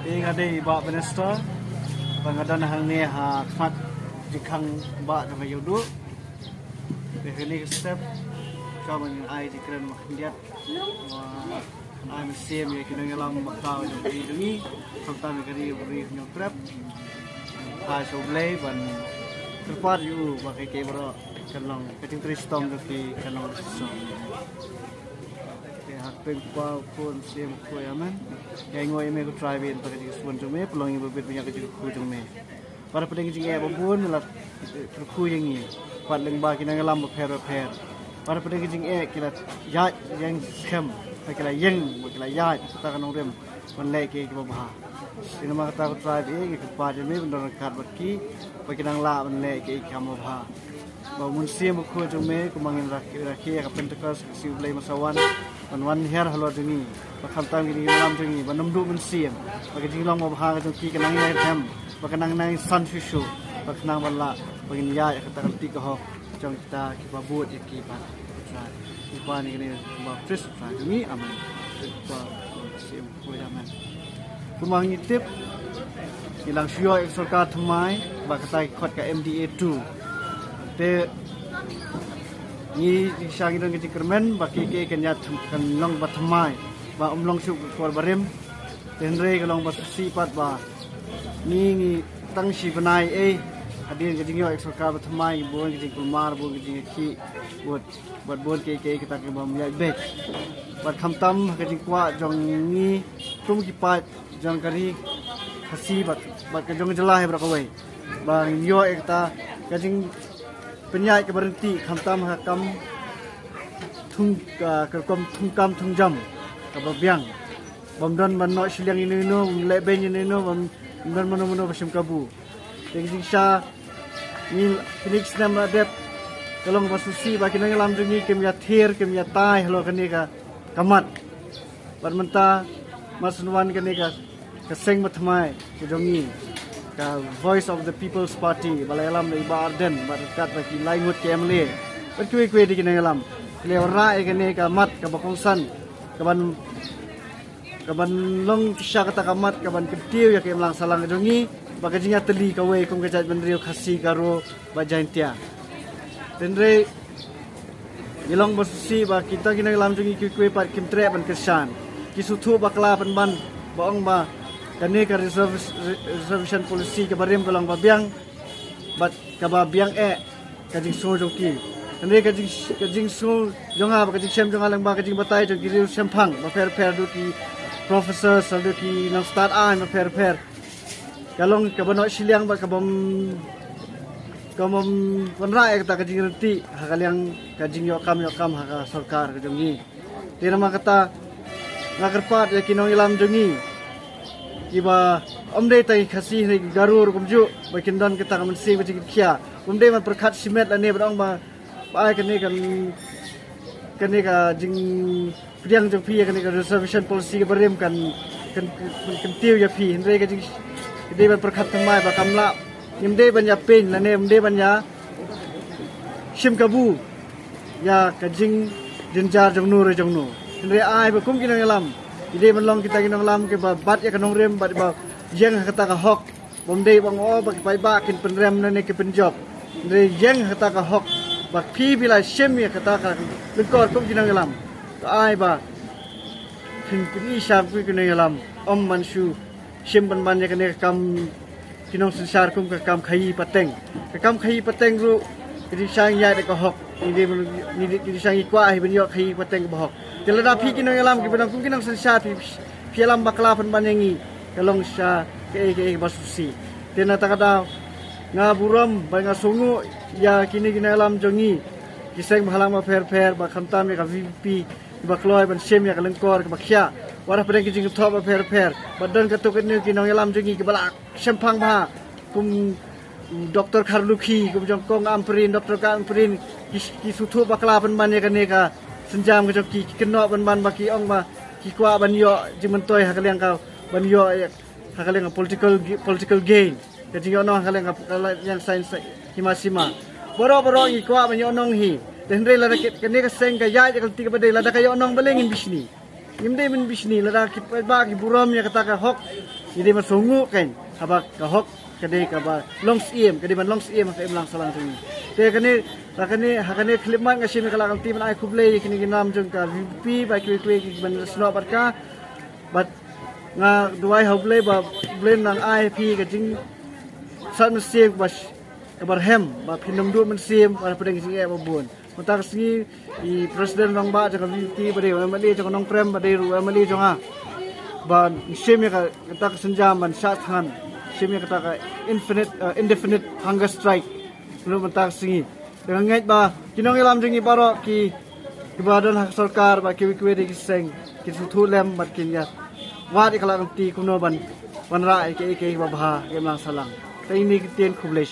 Ing ada iba minister pengadan hang ni ha khat jikang ba da mayudu. Beheli step kau ai dikren makhdiat. Ai mesim ya kinang alam makau di dungi sampai kari beri nyokrap. Ha soblay ban terpar yu pakai kamera kanang keting tristong ke kanang so. Hakpeng pa pun sim ko yaman yang ngoi me ko try bin pakai di spon jume pelong ibu bit banyak ke ku jume para pedeng jing e babun la ku yang ni pat leng ba kinang lam per para pedeng jing e kila ya yang scam kila yang kila ya ta kanong rem man le ke ke ba ina ma ta ko try bi ke pa jume bendor kat bakki pa kinang la man le ke kam ba ba mun sim ko jume ko mangin rakhi ka pentekas si ulai masawanวันเฮร์ฮัลโหลจึงนี่ประคำตามกันนี่ลำจึงนี่วันน้ำดูมันเสียมประกันจึงลองมาพากันจนกี่กันนั่งในแถมประกันนั่งในซันชูประกันนั่งวันละประกันย้ายกันตะกันตีกหอกจงตาคิดว่าบูดอีกกี่ปันใช่อีกปันนี่นี่ว่าฟริสใช่จึงนี่อามันว่าเสียมคุยอามันคุณมองนี่ทิปที่หลังช่วยสุรการทำไมบักตายขดกับ MDA2 แต่นี่ช่างเรื่องกิจกรรมบางทีกันยัดกันลองบัดทำไมว่าลองชุกกอลบาริมเดินเร่ก็ลองบัดสีปัดว่านี่ตั้งชีพนายอดีตกิจกรรมเอกสารบัดทำไมบุญกิจกรรมมาบุญกิจกรรมขี้บุญเก๋kita kitaบัมยาเบ็ดบัดคำตั้มกิจกรรมว่าจงนี่ทุ่มกี่ปัดจงกะรีฮัสีบัดกันจงจะลาให้บรักเอาไว้บางย่อเอกตากิจกรรมpenyai ke berhenti khamtam hakam thung thung kam thung jam ka babyang bomdan man no siliang ini no leben ini no bomdan mano basim kabu ding sha ni phoenix nam adep kalong basusi baki nang lam jungi kemya thir kemya tai halo kani ka kamat barmanta masunwan kani ka kaseng mathmai ke jongi ka voice of the people's party balai alam le barden barkat bagi laingut ke amle berkuih di kinang le ora e kene ka mat ka bakongsan kaban long kisha kata kamat kaban ketiu ya ke lang salang jongi bagajinya teli ka we kum kejat bendrio khasi karo bajaintia tenre ilong basusi ba kita kinang lam jongi kuih pat kimtre ban kesan kisuthu bakla ban baong ba kani ka reservation policy ke barim kalang babiang bat ka babiang kajing so joki kani kajing so jonga kajing sem jonga lang ba kajing batai jong kiri sempang ba per du ki professor saldo ki nang start ma per kalong ka bano siliang ba ka bom konra ta kajing reti hakaliang kajing yo kam ha sarkar jongi tira ma kata ngakerpat ya kinong ilam jongi iba omde tai khasi ni garur kumju bakindan kita kan sing biji kia omde man perkhat simet ane brong ba ai kan ni ka jing priang jong pi kan ni ka reservation policy ke berem kan tiu ya pi hendre ka jing de man perkhat thamai ba kamla nimde banya pen lane omde banya sim kabu ya ka jing jinjar jong nur jong nu hendre ai ba kum kinang lam ide melong kita kinong lam ke bat ya kanong rem bat ba yang kata ka hok bomdei bang o ba pai ba kin penrem ne ke penjob re yang kata ka hok ba phi bila shem ya kata ka lekor kum kinong lam to ai ba kin ni sab ku kinong lam om mansu shem ban ya kane kam kinong sensar kum ka kam khai pateng ru jadi sang ya de ka hok ni sang ikwa hi ben yo khai pateng ba hok Jelada pi kinang alam ki benang kinang sensat pi alam bakla pan banyangi kalong sya ke basusi tena takada nga buram ba nga sungu ya kini alam jongi kiseng halang ma fer ba khamtam ya ka vp ba kloi ban sem ya kalengkor ka bakhya wara pedeng kijing thop ba fer badan katuk ni kinang alam jongi ki balak sempang ba kum doktor kharlukhi kum jongkong amprin doktor ka amprin ki suthu bakla pan ban ya kane ka senjam ke joki kena ban baki ong ba ki kwa ban yo jimentoi hakaliang ka ban yo hakaliang political gain jadi yo no hakaliang yang sains himasima boro i kwa ban yo nong hi denre la kene ka seng ka ya ka ti ka badai la da ka yo nong balengin bisni nimde min bisni la da ki ba ki buram ya kata ka hok Jadi masunggu kan habak kahok kade kaba longs iem kade ban longs iem ka imlang salang tungi. Te kane klipman ngasin kala kan tim ai kuble kini ginam jong ka VP ba kwi ban sno barka bat nga duai hoble ba blend nang IP ka jing sat mesiem bas kabar hem ba pinam du mesiem ba pedeng sing e babun. Matak singi I presiden nang ba jaka VP ba de mali jaka nong prem ba de ru mali jonga. Ba mesiem ka kata senjam ban sat han mesiem kata ka indefinite hunger strike. Belum matak singi. Dengan ngait ba kinong ilam jing ibaro ki ibadan hak sarkar ba ki di kiseng ki sutu lem bat kin ya wadi kala ti kuno ban ra ke ba bha ke lang salang. Kai ni kitien kuble